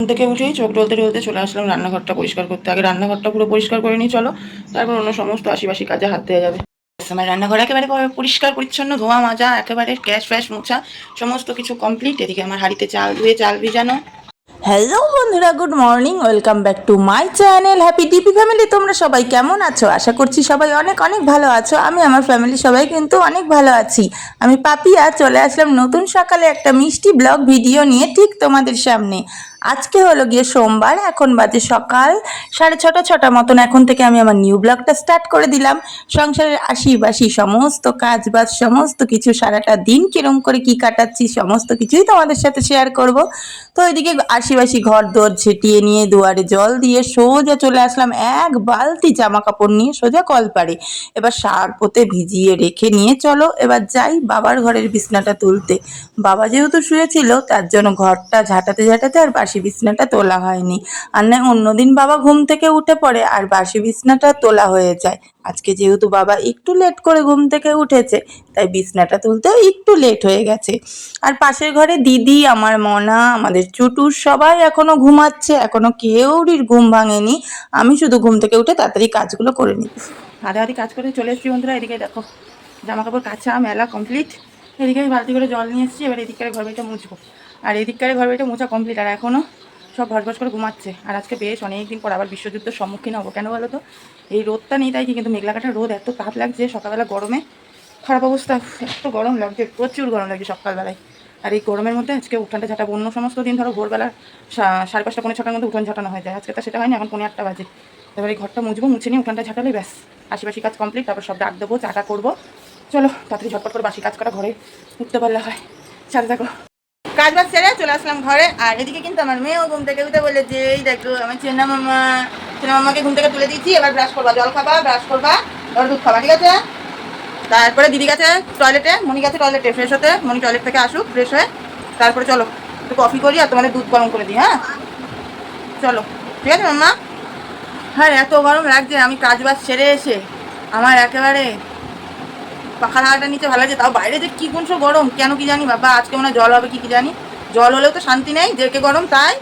ঘুম থেকে উঠেই চোখ ডলতে ডলতে চলে আসলাম রান্নাঘরটা পরিষ্কার করতে। আগে রান্নাঘরটা পুরো পরিষ্কার করে নিই চলো, তারপর অন্য সমস্ত আশিবাসি কাজে হাত দেওয়া যাবে। আমার রান্নাঘর একেবারে পরিষ্কার পরিচ্ছন্ন, ধোয়া মাজা, একেবারে গ্যাস ফ্যাস মোছা, সমস্ত কিছু কমপ্লিট। এদিকে আমার হাঁড়িতে চাল ধুয়ে চাল ভিজানো। হ্যালো বন্ধুরা, good morning, welcome back to my channel happy DP family. তোমরা সবাই কেমন আছো? আশা করছি সবাই অনেক অনেক ভালো আছো। আমি আমার ফ্যামিলি সবাই কিন্তু অনেক ভালো আছি। আমি পাপিয়া চলে আসলাম নতুন সকালে একটা মিষ্টি ব্লগ ভিডিও নিয়ে ঠিক তোমাদের সামনে। আজকে হলো গিয়ে সোমবার, এখন বাজে সকাল 6:30 মতন। এখন থেকে আমি আমার নিউ ব্লগটা স্টার্ট করে দিলাম। সংসারের আশিবাসি সমস্ত কাজ বাজ সমস্ত কিছু, সারাটা দিন কিরম করে কি কাটাচ্ছি সমস্ত কিছুই তোমাদের সাথে শেয়ার করব। তো এদিকে আশিবাসি ঘর দোর ঝেঁটিয়ে নিয়ে দুয়ারে জল দিয়ে সোজা চলে আসলাম এক বালতি জামা কাপড় নিয়ে সোজা কলপাড়ে। এবার সার্ফতে ভিজিয়ে রেখে নিয়ে চলো এবার যাই বাবার ঘরের বিছনাটা তুলতে। বাবা যেহেতু শুয়েছিল তার জন্য ঘরটা ঝাঁটাতে ঝাঁটাতে আর বাসি বিছনাটা তোলা হয়নি। আর না অন্যদিন বাবা ঘুম থেকে উঠে পড়ে আর বাসি বিছনাটা তোলা হয়ে যায়। আজকে যেহেতু বাবা একটু লেট করে ঘুম থেকে উঠেছে তাই বিছনাটা তুলতেও একটু লেট হয়ে গেছে। আর পাশের ঘরে দিদি, আমার মনা, আমাদের চুটুর সবাই এখনো ঘুমাচ্ছে, এখনো কেউরির ঘুম ভাঙেনি। আমি শুধু ঘুম থেকে উঠে তাড়াতাড়ি কাজগুলো করে নিই। আধা কাজ করে চলে এসেছি বন্ধুরা। এদিকে দেখো জামা কাপড় কাচা মেলা কমপ্লিট। এদিকে বালতি করে জল নিয়ে এসেছি। এবার এদিককার ঘর বাড়িটা মুছবো, আর এদিককার ঘর বাড়িটা মোছা কমপ্লিট। আর এখনও সব ভসভস করে ঘুমাচ্ছে। আর আজকে বেশ অনেকদিন পর আবার বিশ্বযুদ্ধের সম্মুখীন হবো। কেন বলো তো? এই রোদটা নেই তাই কি, কিন্তু মেঘলাকাটা রোদ, এত তাপ লাগছে সকালবেলা, গরমে খারাপ অবস্থা। এত গরম লাগছে, প্রচুর গরম লাগছে সকালবেলায়। আর এই গরমের মধ্যে আজকে উঠানটা ঝাঁটাবো। অন্য সমস্ত দিন ধরো ভোরবেলা 5:30 পৌনে 6টার মধ্যে উঠান ঝাঁটানো হয়ে যায়, আজকে তো সেটা হয়নি। এখন 8:15 বাজে। এবার এই ঘরটা মুছবো, মুছে নিয়ে উঠানটা ঝাঁটালেই ব্যাস আশিপাশি কাজ কমপ্লিট। তারপর সব ডাক দেবো, চাটা করবো। চলো তাড়াতাড়ি ঝটপট করে বাসি কাজ করা, ঘরে উঠতে পারলে হয়। সাথে থাকো। কাজ বাজ সেরে চলে আসলাম ঘরে। আর এদিকে কিন্তু আমার মেয়েও ঘুম থেকে উঠে বলে যে এই দেখো আমার চেনা মামাকে ঘুম থেকে তুলে দিচ্ছি। এবার ব্রাশ করবা, জল খাবা, ব্রাশ করবা, এবার দুধ খাবা, ঠিক আছে? তারপরে দিদি গেছে টয়লেটে, মনি গেছে টয়লেটে ফ্রেশ হতে। মনি টয়লেট থেকে আসুক ফ্রেশ হয়ে, তারপরে চলো একটু কফি করি আর তোমাদের দুধ গরম করে দিই। হ্যাঁ চলো, ঠিক আছে মাম্মা? হ্যাঁ এত গরম লাগছে, আমি কাজ বাজ সেরে এসে আমার একেবারে পাখার হাওয়াটা নিচে ভালো লাগছে। তাও বাইরে যে কী কোন গরম কেন কি জানি বাবা। আজকে মনে হয় জল হবে কি জানি। জল হলেও তো শান্তি নেই, যেকে গরম তাই।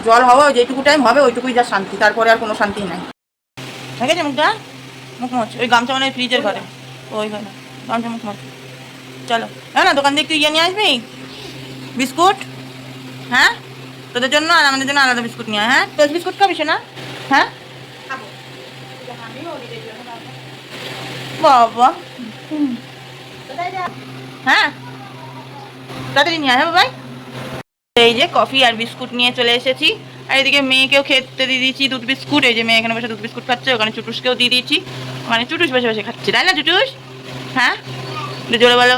জল হওয়া যেটুকু টাইম হবে ওইটুকুই যা শান্তি, তারপরে আর কোনো শান্তি নাই। ঠিক আছে মুখটা মুখ মোচ, ওই গামছা মানে ফ্রিজের ঘরে, ওই ঘরে গামছা মুখ মোচ। চলো না দোকান থেকে একটু ইয়ে নিয়ে আসবি, বিস্কুট। হ্যাঁ তোদের জন্য আর আমাদের জন্য আলাদা বিস্কুট নিয়ে। হ্যাঁ টোস্ট বিস্কুট খাবি না? হ্যাঁ বাবা, হ্যাঁ তাড়াতাড়ি নিয়ে আয়। হ্যাঁ বাবাই। এই যে কফি আর বিস্কুট নিয়ে চলে এসেছি। আর এদিকে মেয়েকেও খেতে দিয়ে দিয়েছি দুধ বিস্কুট। এই যে মেয়ে এখানে বসে দুধ বিস্কুট খাচ্ছে, ওখানে চুটুসকেও দিয়ে দিয়েছি। মানে চুটুস বসে বসে খাচ্ছে, তাই না চুটুস? হ্যাঁ জোরে বলো।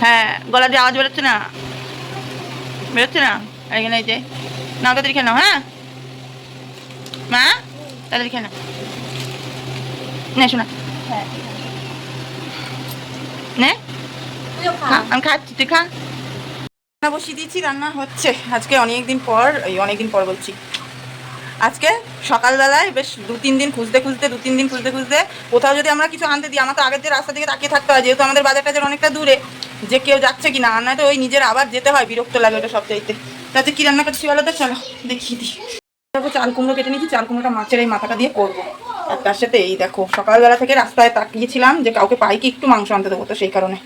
হ্যাঁ গলা দিয়ে আওয়াজ বেরোচ্ছে না, বেরোচ্ছে না। এখানে এই যে নাও, তাড়াতাড়ি খেয়ে নাও। হ্যাঁ মা তাড়াতাড়ি খেয়ে নাও, নে শোনা নে, আমি খাচ্ছি, তুই খা। রান্না বসিয়ে দিয়েছি, রান্না হচ্ছে। আজকে অনেকদিন পর, অনেকদিন পর বলছি, আজকে সকালবেলায় বেশ 2-3 দিন খুঁজতে খুঁজতে কোথাও যদি আমরা কিছু আনতে দিই, আমার তো আগের যে রাস্তা থেকে তাকিয়ে থাকতে হয়, যেহেতু আমাদের বাজারটা যে অনেকটা দূরে, যে কেউ যাচ্ছে কিনা। আর নয় তো ওই নিজের আবার যেতে হয়, বিরক্ত লাগে ওটা সবচাইতে। তাতে কি রান্না করছি বলো তো? চলো দেখিয়ে দিই। দেখো চাল কুমড়ো কেটে নিয়েছি, চাল কুমড়োটা মাছের এই মাথাটা দিয়ে করবো। আর তার সাথে এই দেখো সকালবেলা থেকে রাস্তায় তাকিয়েছিলাম যে কাউকে পাই কি একটু মাংস আনতে দেবো, তো সেই কারণে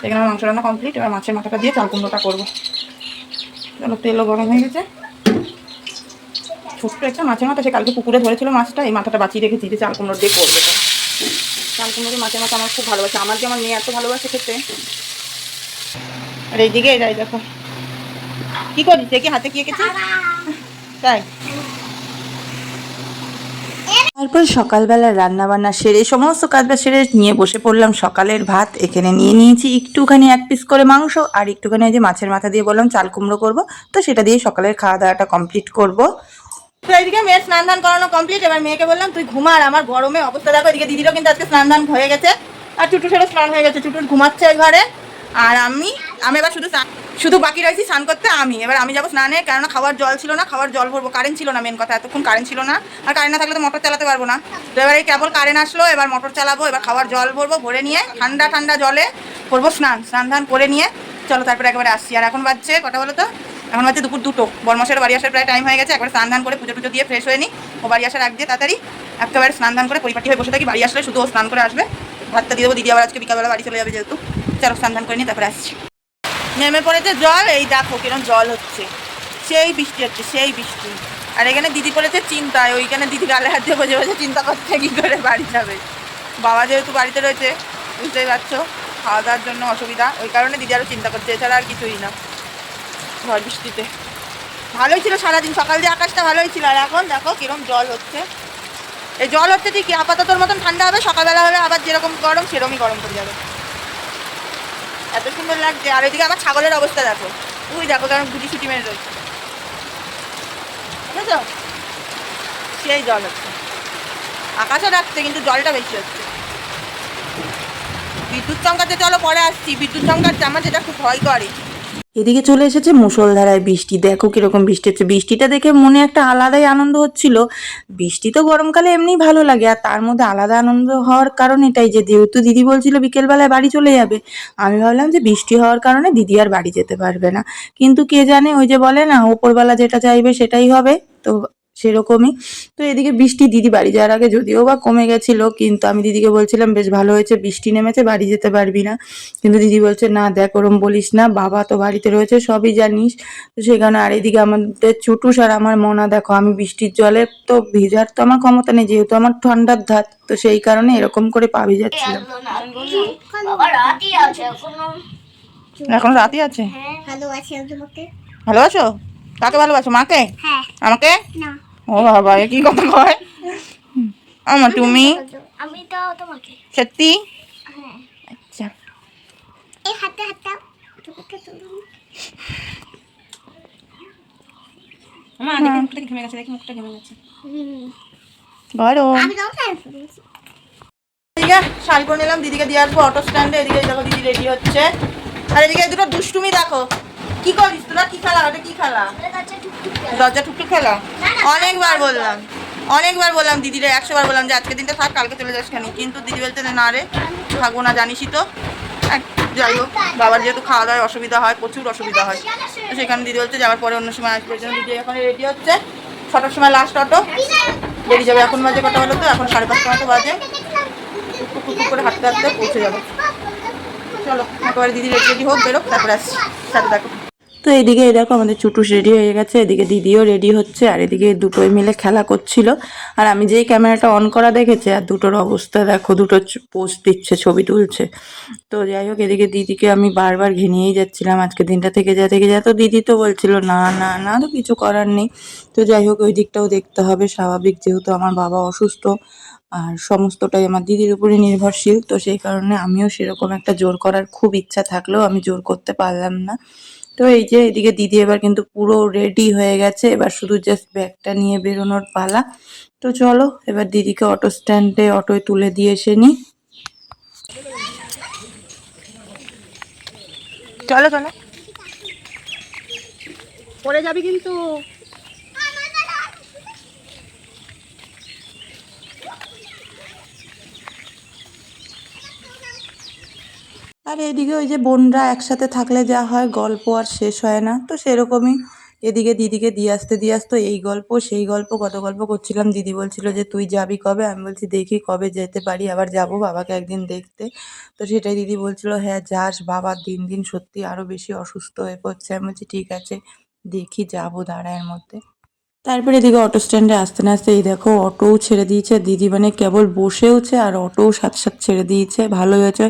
এখানে আমার মাংস রান্না কমপ্লিট। এবার মাছের মাথাটা দিয়ে চাল কুমড়োটা করবো। চলো তেলও গরম হয়ে গেছে। ছোট্ট একটা মাছের মাথা, সে কালকে পুকুরে ধরেছিল মাছটা, এই মাথাটা বাঁচিয়ে রেখেছি যে চাল কুমড়ো দিয়ে করবো। চাল কুমড়ো দিয়ে মাছের মাথা আমার খুব ভালোবাসে, আমার যে আমার মেয়ে এত ভালোবাসে খেতে। আর এইদিকে এটাই দেখো কি করিস, দেখি হাতে কি এঁকেছি তাই। তারপর সকালবেলা রান্নাবান্না সেরে সমস্ত কাজবাজ সেরে নিয়ে বসে পড়লাম সকালের ভাত। এখানে নিয়ে নিয়েছি একটুখানি 1 পিস করে মাংস আর একটুখানি ওই যে মাছের মাথা দিয়ে বললাম চাল কুমড়ো করবো, তো সেটা দিয়ে সকালের খাওয়া দাওয়াটা কমপ্লিট করবো। তো এইদিকে মেয়ের স্নান ধান করানো কমপ্লিট। এবার মেয়েকে বললাম তুই ঘুমা, আর আমার গরমে অবস্থা দেখো। এদিকে দিদিরও কিন্তু আজকে স্নান ধান হয়ে গেছে, আর চুটুসেরও স্নান হয়ে গেছে। চুটুস ঘুমাচ্ছে এই ঘরে, আর আমি এবার শুধু বাকি রয়েছি স্নান করতে। এবার আমি যাবো স্নানে, কেননা খাওয়ার জল ছিল না, খাওয়ার জল ভরবো। কারেন্ট ছিল না, মেন কথা এতক্ষণ কারেন্ট ছিল না। আর কারেন্ট না থাকলে তো মোটর চালাতে পারবো না। তো এবার এই কেবল কারেন্ট আসলো, এবার মোটর চালাবো, এবার খাওয়ার জল ভরবো, ভরে নিয়ে ঠান্ডা ঠান্ডা জলে করবো স্নান। স্নান ধান করে নিয়ে চলো তারপরে একেবারে আসছি। আর এখন বাজছে কটা বলো তো? এখন হচ্ছে দুপুর 2টো, বরমাসের বাড়ি আসার প্রায় টাইম হয়ে গেছে। একবার স্নান ধান করে পুজো টুজো দিয়ে ফ্রেশ হয়ে নিই, ও বাড়ি আসার আগ দিয়ে তাড়াতাড়ি একেবারে স্নান ধান করে পরিপাটি হয়ে বসে থাকি। বাড়ি আসলে শুধু ও স্নান করে আসবে, ভাতটা দিয়ে দেবো। দিদি আবার আজকে বিকালবেলা বাড়ি চলে যাবে যেহেতু, চলো স্নান ধান করে নিই তারপরে আসছি। নেমে পড়েছে জল, এই দেখো কিরকম জল হচ্ছে, সেই বৃষ্টি হচ্ছে, সেই বৃষ্টি। আর এখানে দিদি পড়েছে চিন্তায়, ওইখানে দিদি গালে হাত দিয়ে বসে বসে চিন্তা করছে কী করে বাড়ি যাবে। বাবা যেহেতু বাড়িতে রয়েছে, বুঝতেই পারছো, খাওয়া দাওয়ার জন্য অসুবিধা, ওই কারণে দিদি আরও চিন্তা করছে, এছাড়া আর কিছুই না। ঝড় বৃষ্টিতে ভালোই ছিল সারাদিন, সকাল দিয়ে আকাশটা ভালোই ছিল, আর এখন দেখো কিরকম জল হচ্ছে। এই জল হচ্ছে ঠিকই, আপাততর মতন ঠান্ডা হবে, সকালবেলা হলে আবার যেরকম গরম সেরকমই গরম পড়ে যাবে। এত সুন্দর লাগছে। আর ওইদিকে আমার ছাগলের অবস্থা দেখো, ওই দেখো কারণ গুটি ছুটি মেরে রয়েছে, বুঝেছো, সেই জল হচ্ছে। আকাশও রাখছে কিন্তু জলটা বেশি হচ্ছে। বিদ্যুৎ চমকাতে, চলো পরে আসছি। বিদ্যুৎ চমকাচ্ছে, আমার যেটা খুব ভয় করে। এদিকে চলে এসেছে মুষলধারায় বৃষ্টি, দেখো কিরকম বৃষ্টি হচ্ছে। বৃষ্টিটা দেখে মনে একটা আলাদাই আনন্দ হচ্ছিল। বৃষ্টি তো গরমকালে এমনিই ভালো লাগে, আর তার মধ্যে আলাদা আনন্দ হওয়ার কারণ এটাই যে যেহেতু দিদি বলছিল বিকেলবেলায় বাড়ি চলে যাবে, আমি ভাবলাম যে বৃষ্টি হওয়ার কারণে দিদি আর বাড়ি যেতে পারবে না। কিন্তু কে জানে, ওই যে বলে না ওপরবেলা যেটা চাইবে সেটাই হবে, তো সেরকমই। তো এদিকে বৃষ্টি দিদি বাড়ি যাওয়ার আগে যদিও বা কমে গেছিল, কিন্তু আমি দিদিকে বলছিলাম বেশ ভালো হয়েছে বৃষ্টি নেমেছে, বাড়ি যেতে পারবি না। কিন্তু দিদি বলছে না দেখ ওরম বলিস না, বাবা তো বাড়িতে রয়েছে সবই জানিস। তো সেখানে আর এদিকে আমাদের চুটুস আর আমার মনা দেখো, আমি বৃষ্টির জলে তো ভিজার তো আমার ক্ষমতা নেই, যেহেতু আমার ঠান্ডার ধাত, তো সেই কারণে এরকম করে পা ভিজাচ্ছিলাম। এখন রাতই আছে। ভালো আছো? কাকে ভালোবাসো, মাকে? আমাকে? ও বাবা, এ কি কথা কয় আমার, তুমি আমি তো তোমাকে। সত্যি? আচ্ছা, এই হাতে হাতে তোমাকে তুলুন। মা দেখি মুখটা ঘেমে গেছে, দেখি মুখটা ঘেমে গেছে। গরম। আমি তো শাড়ি পরেছি। ঠিক আছে, শাড়ি পরে নিলাম, দিদিকে দিয়ে আসবো অটো স্ট্যান্ডে। এদিকে দেখো দিদি রেডি হচ্ছে, আর এদিকে দুটো দুষ্টুমি দেখো। কি করিস তোরা, কি খেলা, ওটা কি খেলা? দরজা ঠুকঠুক খেলা। অনেকবার বললাম দিদিরে, 100 বার বললাম যে আজকে দিনটা থাক, কালকে চলে যাস কেন, কিন্তু দিদি বলতে না রে থাকবো না, জানিসই তো। যাই হোক, বাবার যেহেতু খাওয়া দাওয়ার অসুবিধা হয়, প্রচুর অসুবিধা হয়, তো সেখানে দিদি বলছে যাওয়ার পরে অন্য সময় আসবে। জন্য দিদি এখন রেডি হচ্ছে, 6টার সময় লাস্ট অটো বেরিয়ে যাবে। এখন বাজে কটা বলো তো, এখন 5:30 মতো বাজে। টুকটুক করে হাঁটতে হাঁটতে পৌঁছে যাবে। চলো একেবারে দিদি রেডি হোক, বেরোক, তারপরে আসছি, সাথে দেখো। তো এদিকে এই দেখো আমাদের চুটুস রেডি হয়ে গেছে, এদিকে দিদিও রেডি হচ্ছে, আর এদিকে দুটোই মিলে খেলা করছিল। আর আমি যেই ক্যামেরাটা অন করা দেখেছি, আর দুটোর অবস্থা দেখো, দুটো পোস্ট দিচ্ছে, ছবি তুলছে। তো যাই হোক, এদিকে দিদিকে আমি বারবার ঘেনিয়েই যাচ্ছিলাম আজকে দিনটা থেকে যা। তো দিদি তো বলছিল না না না, তো কিছু করার নেই। তো যাই হোক, ওই দিকটাও দেখতে হবে, স্বাভাবিক, যেহেতু আমার বাবা অসুস্থ আর সমস্তটাই আমার দিদির উপরে নির্ভরশীল। তো সেই কারণে আমিও সেরকম একটা জোর করার খুব ইচ্ছা থাকলেও আমি জোর করতে পারলাম না। তো এই যে এদিকে দিদি এবার কিন্তু পুরো রেডি হয়ে গেছে, এবার শুধু জাস্ট ব্যাগটা নিয়ে বেরোনোর পালা। তো চলো এবার দিদিকে অটো স্ট্যান্ডে অটোয় তুলে দিয়ে এসে নিই। চলো চলো, পড়ে যাবি কিন্তু। আর এদিকে ওই যে বোনরা একসাথে থাকলে যা হয়, গল্প আর শেষ হয় না, তো সেরকমই এদিকে দিদিকে দিয়ে আসতে এই গল্প সেই গল্প, কত গল্প করছিলাম। দিদি বলছিল যে তুই যাবি কবে, আমি বলছি দেখি কবে যেতে পারি, আবার যাব বাবাকে একদিন দেখতে। তো সেটাই দিদি বলছিল হ্যাঁ যাস, বাবা দিন দিন সত্যি আরও বেশি অসুস্থ হয়ে পড়ছে। আমি বলছি ঠিক আছে দেখি, যাবো দাঁড়ায়ের মধ্যে। তারপরে এদিকে অটো স্ট্যান্ডে আসতে না আসতে এই দেখো অটোও ছেড়ে দিয়েছে, দিদি মানে কেবল বসেওছে আর অটোও সাথে সাথে ছেড়ে দিয়েছে। ভালোই হয়েছে,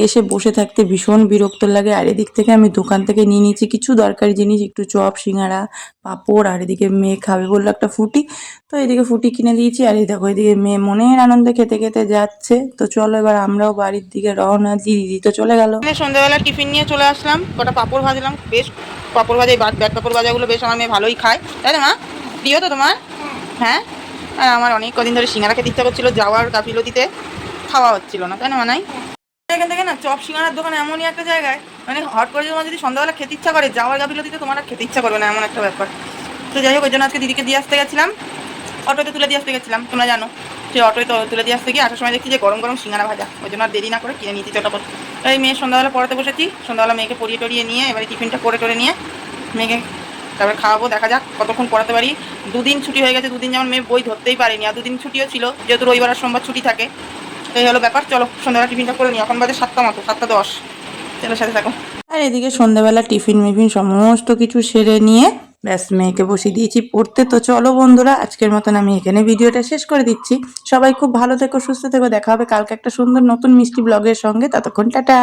এসে বসে থাকতে ভীষণ বিরক্ত লাগে। আর এদিক থেকে আমি দোকান থেকে নিয়ে নিয়েছি কিছু দরকারি জিনিস, একটু চপ, সিঙ্গারা, পাঁপড়, আর এদিকে মেয়ে খাবে বললো একটা ফুটি, তো এদিকে ফুটি কিনে দিয়েছি। আর এই দেখো এদিকে মেয়ে মনের আনন্দে খেতে খেতে যাচ্ছে। তো চলো এবার আমরাও বাড়ির দিকে রওনা দিই, দিদি তো চলে গেল। সন্ধ্যাবেলা টিফিন নিয়ে চলে আসলাম, কটা পাঁপড় ভাজলাম, বেশ পাঁপড় ভাজা, ব্যাট পাঁপড় ভাজাগুলো বেশ আমার মেয়ে ভালোই খায়, তাই না মা? প্রিয় তো তোমার? হ্যাঁ। আর আমার অনেক কদিন ধরে সিঙ্গারা খেতে ইচ্ছা করছিল, যাওয়ার গাফিলতিতে খাওয়া হচ্ছিল না, তাই না মানাই? এখান থেকে না চপ সিঙ্গারার দোকান এমনই একটা জায়গায়, মানে হট করে তোমার যদি সন্ধ্যাবেলা খেতে ইচ্ছা করে, যাওয়ার গাফিলতিতে তোমার আর খেতে ইচ্ছা করবে না, এমন একটা ব্যাপার। তো যাই হোক, ওই জন্য আজকে দিদিকে দিয়ে আসতে গেছিলাম, অটোতে তুলে দিয়ে আসতে গেছিলাম, তোমরা জানো। সেই অটোয় তুলে দিয়ে আসতে গিয়ে আসার সময় দেখছি যে গরম গরম সিঙ্গারা ভাজা, ওই জন্য আর দেরি না করে কিনে নিয়েছি চটাপট। এই মেয়ে সন্ধ্যাবেলা পড়াতে বসেছি, সন্ধ্যাবেলা মেয়েকে পড়িয়ে টরিয়ে নিয়ে এবারে টিফিনটা করে নিয়ে মেয়েকে তারপরে খাওয়াবো, দেখা যাক কতক্ষণ পড়াতে পারি। 2 দিন ছুটি হয়ে গেছে, 2 দিন যেমন মেয়ে বই ধরতেই পারেনি, আর 2 দিন ছুটিও ছিল যেহেতু রবিবার আর সোমবার ছুটি থাকে। এই হলো ব্যাপার। চলো সন্ধ্যাবেলা টিফিনটা করে নিই, এখন বাজে 7টা মতো, 7টা 10। চলো সাথে থাকো। আর এদিকে সন্ধ্যাবেলা টিফিন মিফিন সমস্ত কিছু সেরে নিয়ে ব্যাস মেয়েকে বসিয়ে দিয়েছি পড়তে। তো চলো বন্ধুরা, আজকের মতন আমি এখানে ভিডিওটা শেষ করে দিচ্ছি। সবাই খুব ভালো থেকো, সুস্থ থেকো, দেখা হবে কালকে একটা সুন্দর নতুন মিষ্টি ব্লগের সঙ্গে। ততক্ষণ টাটা।